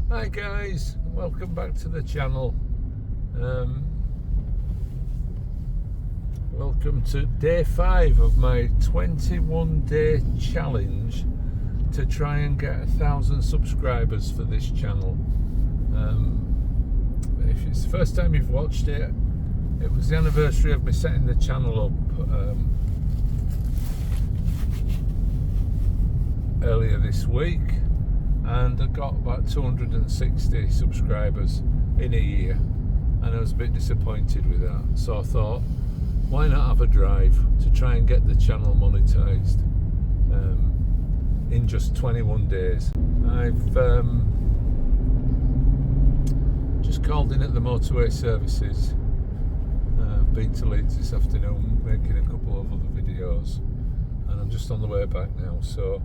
Hi guys, welcome back to the channel. Welcome to day 5 of my 21-day challenge to try and get 1,000 subscribers for this channel. If it's the first time you've watched it, it was the anniversary of me setting the channel up earlier this week, and I got about 260 subscribers in a year, and I was a bit disappointed with that. So I thought, why not have a drive to try and get the channel monetized in just 21 days. I've just called in at the motorway services. I've been to Leeds this afternoon making a couple of other videos, and I'm just on the way back now, so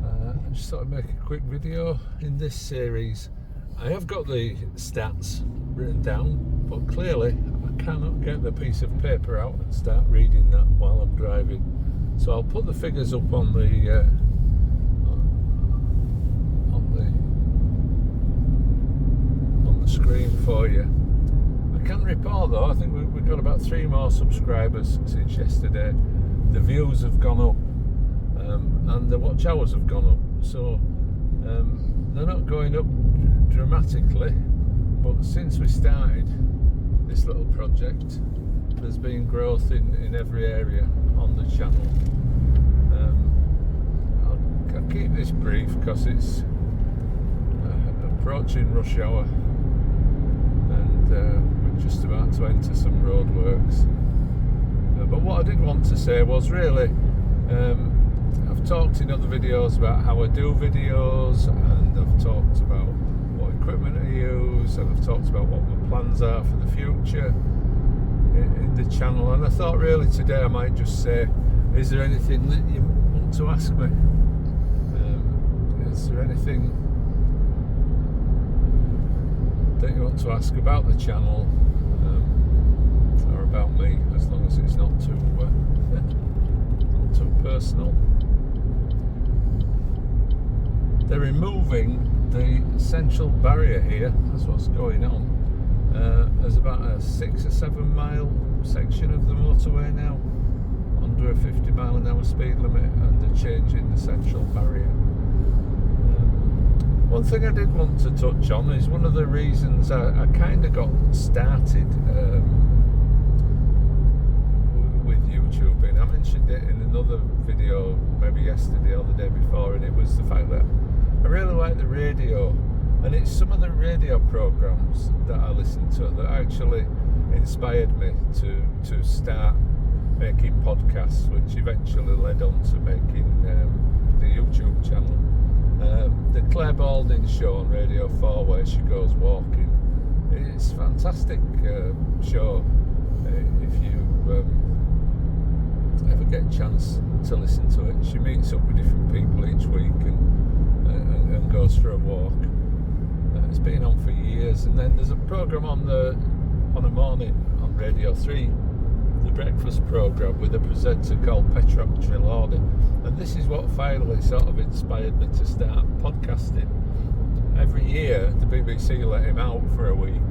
I just thought I'd make a quick video in this series. I have got the stats written down, but clearly I cannot get the piece of paper out and start reading that while I'm driving. So I'll put the figures up on the screen for you. I can report though, I think we've got about 3 more subscribers since yesterday. The views have gone up. And the watch hours have gone up, so they're not going up dramatically, but since we started this little project, there's been growth in every area on the channel. I'll keep this brief because it's approaching rush hour, and we're just about to enter some roadworks. But what I did want to say was really, I've talked in other videos about how I do videos, and I've talked about what equipment I use, and I've talked about what my plans are for the future in the channel. And I thought really today I might just say, is there anything that you want to ask me? Is there anything that you want to ask about the channel, or about me, as long as it's not too personal. They're removing the central barrier here. That's what's going on. There's about a 6 or 7 mile section of the motorway now under a 50 mile an hour speed limit, and they're changing the central barrier. One thing I did want to touch on is one of the reasons I kind of got started with YouTubing. I mentioned it in another video maybe yesterday or the day before, and it was the fact that I really like the radio, and it's some of the radio programs that I listen to that actually inspired me to start making podcasts, which eventually led on to making the YouTube channel. The Claire Balding show on Radio 4 where she goes walking, it's a fantastic show. If you ever get a chance to listen to it, she meets up with different people each week and goes for a walk. It's been on for years. And then there's a programme on a morning on Radio 3, the breakfast programme with a presenter called Petroc, Trelawney, and this is what finally sort of inspired me to start podcasting. Every year the BBC let him out for a week,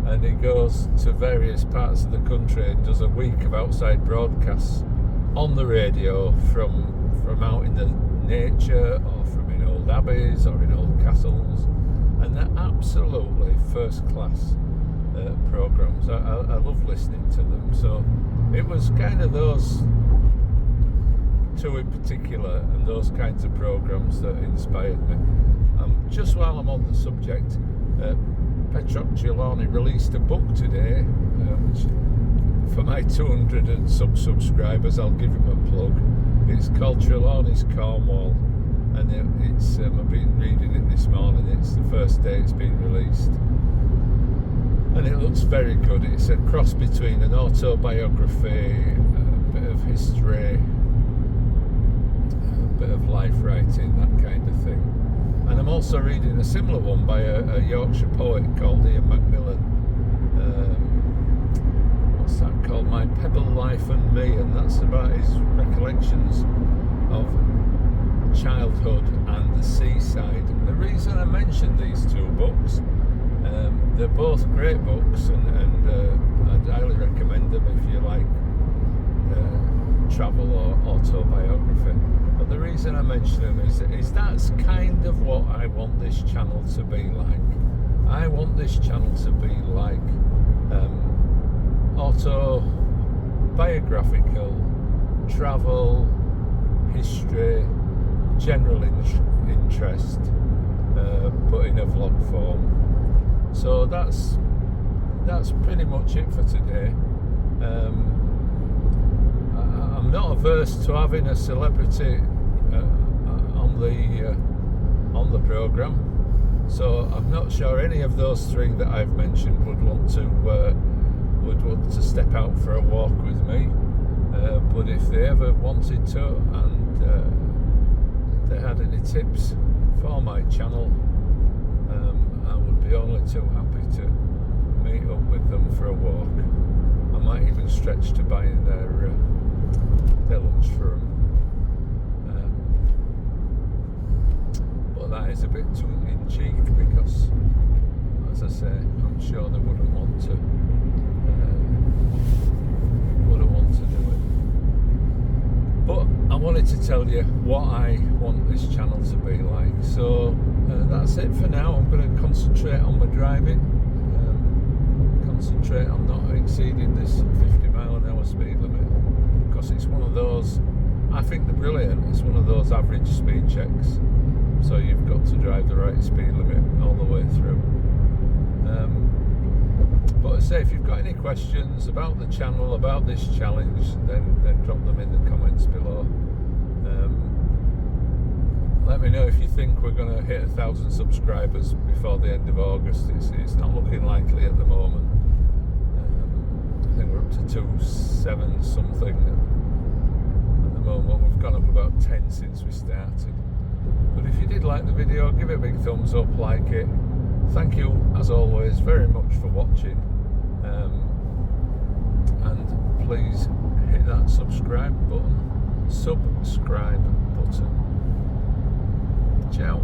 and he goes to various parts of the country and does a week of outside broadcasts on the radio from out in the nature, or from in old abbeys or in old castles, and they're absolutely first class programs. I love listening to them. So it was kind of those two in particular and those kinds of programs that inspired me. Just while I'm on the subject, Petroc Trelawney released a book today, which for my 200 and some subscribers, I'll give him a plug. It's called Trelawney's Cornwall, and it's I've been reading it this morning. It's the first day it's been released, and it looks very good. It's a cross between an autobiography, a bit of history, a bit of life writing, that kind of thing. And I'm also reading a similar one by a Yorkshire poet called McMillan. What's that called? My Pebble, Life and Me, and that's about his recollections of childhood and the seaside. And the reason I mention mentioned these two books. They're both great books, and I'd highly recommend them if you like travel or autobiography. But the reason I mention them is that's kind of what I want this channel to be like. I want this channel to be like autobiographical, travel, history, general interest, but in a vlog form. So that's pretty much it for today. I'm not averse to having a celebrity on the programme. So I'm not sure any of those three that I've mentioned would want to step out for a walk with me. But if they ever wanted to, and they had any tips for my channel, I would be only too happy to meet up with them for a walk. I might even stretch to buying their lunch for them. But that is a bit tongue-in-cheek because, as I say, I'm sure they wouldn't want to do it. But I wanted to tell you what I want this channel to be like. So that's it for now. I'm going to concentrate on my driving, concentrate on not exceeding this 50-mile-an-hour speed limit, because it's one of those, I think they're brilliant, it's one of those average speed checks. So you've got to drive the right speed limit all the way through. But I say, if you've got any questions about the channel, about this challenge, then drop them in the comments below. Let me know if you think we're going to hit 1,000 subscribers before the end of August. It's not looking likely at the moment. I think we're up to 2.7 something at the moment. We've gone up about 10 since we started. But if you did like the video, give it a big thumbs up, like it. Thank you, as always, very much for watching. And please hit that subscribe button. Ciao.